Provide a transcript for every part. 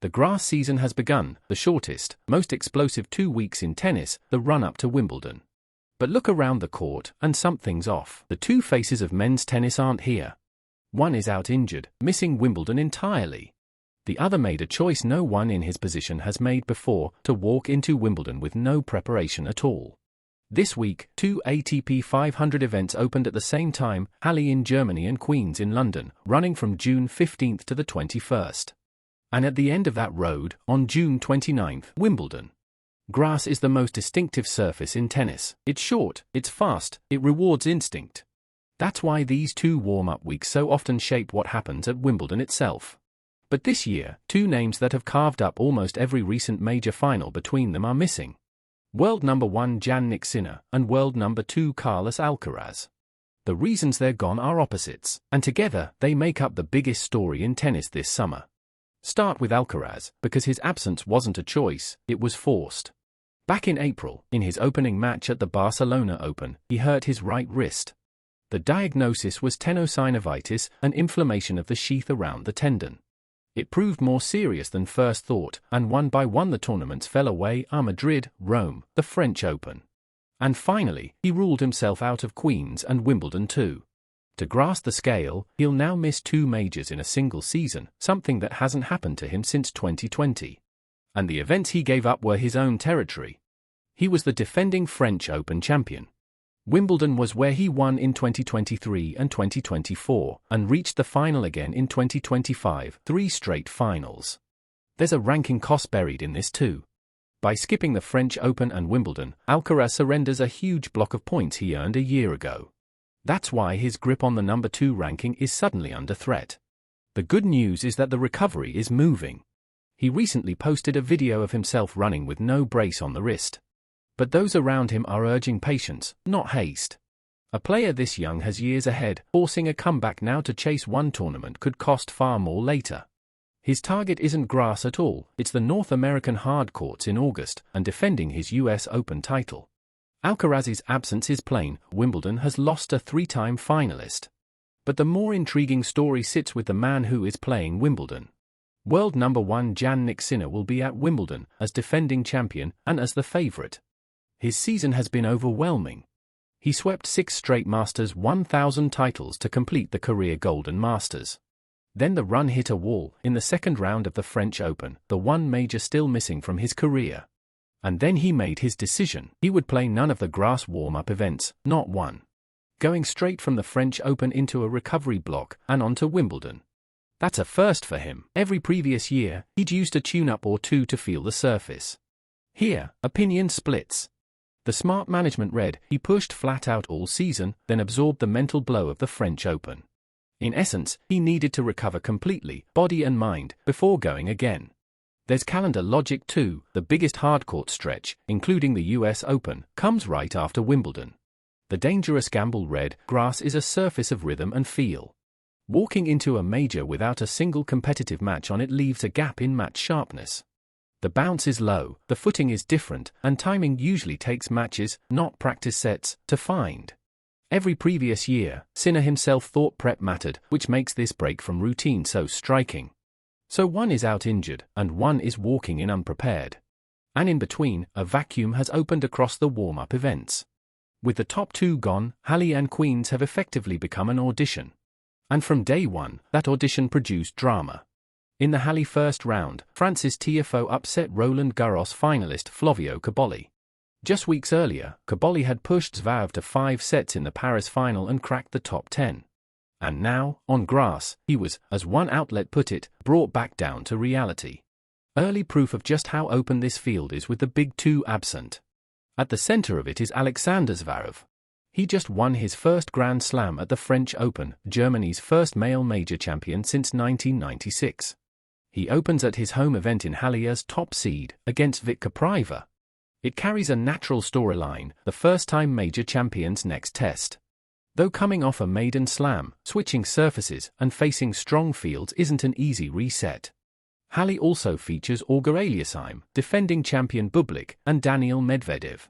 The grass season has begun, the shortest, most explosive 2 weeks in tennis, the run-up to Wimbledon. But look around the court, and something's off. The two faces of men's tennis aren't here. One is out injured, missing Wimbledon entirely. The other made a choice no one in his position has made before, to walk into Wimbledon with no preparation at all. This week, 2 ATP 500 events opened at the same time, Halle in Germany and Queen's in London, running from June 15th to the 21st. And at the end of that road, on June 29th, Wimbledon. Grass is the most distinctive surface in tennis. It's short, it's fast, it rewards instinct. That's why these 2 warm-up weeks so often shape what happens at Wimbledon itself. But this year, 2 names that have carved up almost every recent major final between them are missing. World number 1 Jannik Sinner and world number 2 Carlos Alcaraz. The reasons they're gone are opposites, and together they make up the biggest story in tennis this summer. Start with Alcaraz, because his absence wasn't a choice, it was forced. Back in April, in his opening match at the Barcelona Open, he hurt his right wrist. The diagnosis was tenosynovitis, an inflammation of the sheath around the tendon. It proved more serious than first thought, and one by one the tournaments fell away: Madrid, Rome, the French Open. And finally, he ruled himself out of Queen's and Wimbledon too. To grasp the scale, he'll now miss 2 majors in a single season, something that hasn't happened to him since 2020. And the events he gave up were his own territory. He was the defending French Open champion. Wimbledon was where he won in 2023 and 2024, and reached the final again in 2025, 3 straight finals. There's a ranking cost buried in this too. By skipping the French Open and Wimbledon, Alcaraz surrenders a huge block of points he earned a year ago. That's why his grip on the number 2 ranking is suddenly under threat. The good news is that the recovery is moving. He recently posted a video of himself running with no brace on the wrist. But those around him are urging patience, not haste. A player this young has years ahead. Forcing a comeback now to chase one tournament could cost far more later. His target isn't grass at all, it's the North American hard courts in August, and defending his US Open title. Alcaraz's absence is plain: Wimbledon has lost a 3-time finalist. But the more intriguing story sits with the man who is playing Wimbledon. World number 1 Jannik Sinner will be at Wimbledon, as defending champion, and as the favourite. His season has been overwhelming. He swept 6 straight Masters 1000 titles to complete the career Golden Masters. Then the run hit a wall, in the second round of the French Open, the one major still missing from his career. And then he made his decision. He would play none of the grass warm-up events, not one. Going straight from the French Open into a recovery block, and on to Wimbledon. That's a first for him. Every previous year, he'd used a tune-up or 2 to feel the surface. Here, opinion splits. The smart management read, he pushed flat out all season, then absorbed the mental blow of the French Open. In essence, he needed to recover completely, body and mind, before going again. There's calendar logic too. The biggest hardcourt stretch, including the US Open, comes right after Wimbledon. The dangerous gamble read, grass is a surface of rhythm and feel. Walking into a major without a single competitive match on it leaves a gap in match sharpness. The bounce is low, the footing is different, and timing usually takes matches, not practice sets, to find. Every previous year, Sinner himself thought prep mattered, which makes this break from routine so striking. So one is out injured, and one is walking in unprepared. And in between, a vacuum has opened across the warm-up events. With the top 2 gone, Halle and Queen's have effectively become an audition. And from day one, that audition produced drama. In the Halle first round, France's TFO upset Roland Garros finalist Flavio Cobolli. Just weeks earlier, Cobolli had pushed Zverev to 5 sets in the Paris final and cracked the top 10. And now, on grass, he was, as one outlet put it, brought back down to reality. Early proof of just how open this field is with the big 2 absent. At the center of it is Alexander Zverev. He just won his first Grand Slam at the French Open, Germany's first male major champion since 1996. He opens at his home event in Halle as top seed, against Vit Capriva. It carries a natural storyline, the first-time major champion's next test. Though coming off a maiden slam, switching surfaces, and facing strong fields isn't an easy reset. Halle also features Auger Aliassime, defending champion Bublik, and Daniil Medvedev.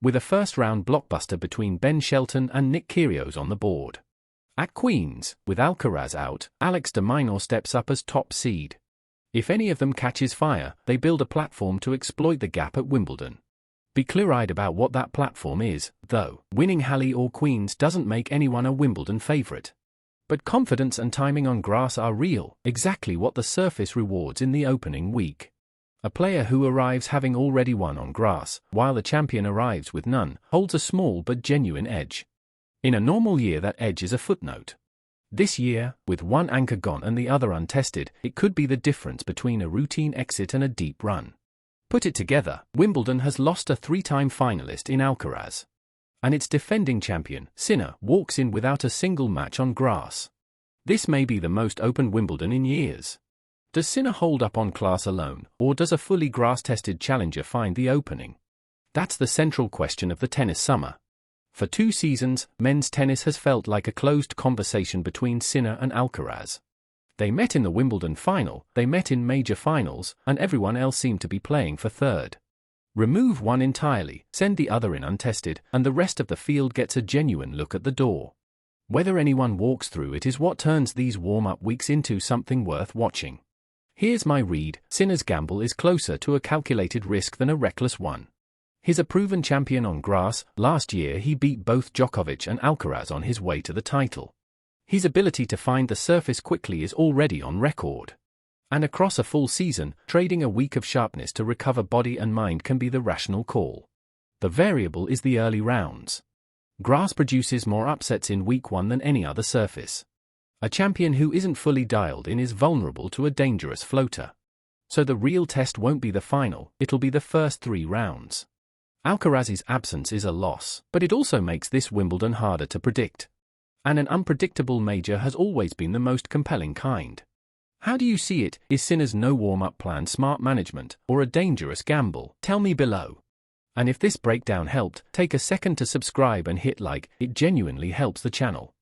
With a first-round blockbuster between Ben Shelton and Nick Kyrgios on the board. At Queen's, with Alcaraz out, Alex de Minaur steps up as top seed. If any of them catches fire, they build a platform to exploit the gap at Wimbledon. Be clear-eyed about what that platform is, though. Winning Halle or Queens doesn't make anyone a Wimbledon favourite. But confidence and timing on grass are real, exactly what the surface rewards in the opening week. A player who arrives having already won on grass, while the champion arrives with none, holds a small but genuine edge. In a normal year, that edge is a footnote. This year, with one anchor gone and the other untested, it could be the difference between a routine exit and a deep run. Put it together, Wimbledon has lost a three-time finalist in Alcaraz. And its defending champion, Sinner, walks in without a single match on grass. This may be the most open Wimbledon in years. Does Sinner hold up on class alone, or does a fully grass-tested challenger find the opening? That's the central question of the tennis summer. For 2 seasons, men's tennis has felt like a closed conversation between Sinner and Alcaraz. They met in the Wimbledon final, they met in major finals, and everyone else seemed to be playing for third. Remove one entirely, send the other in untested, and the rest of the field gets a genuine look at the door. Whether anyone walks through it is what turns these warm-up weeks into something worth watching. Here's my read: Sinner's gamble is closer to a calculated risk than a reckless one. He's a proven champion on grass. Last year he beat both Djokovic and Alcaraz on his way to the title. His ability to find the surface quickly is already on record. And across a full season, trading a week of sharpness to recover body and mind can be the rational call. The variable is the early rounds. Grass produces more upsets in week 1 than any other surface. A champion who isn't fully dialed in is vulnerable to a dangerous floater. So the real test won't be the final, it'll be the first 3 rounds. Alcaraz's absence is a loss, but it also makes this Wimbledon harder to predict. And an unpredictable major has always been the most compelling kind. How do you see it? Is Sinner's no warm-up plan smart management, or a dangerous gamble? Tell me below. And if this breakdown helped, take a second to subscribe and hit like, it genuinely helps the channel.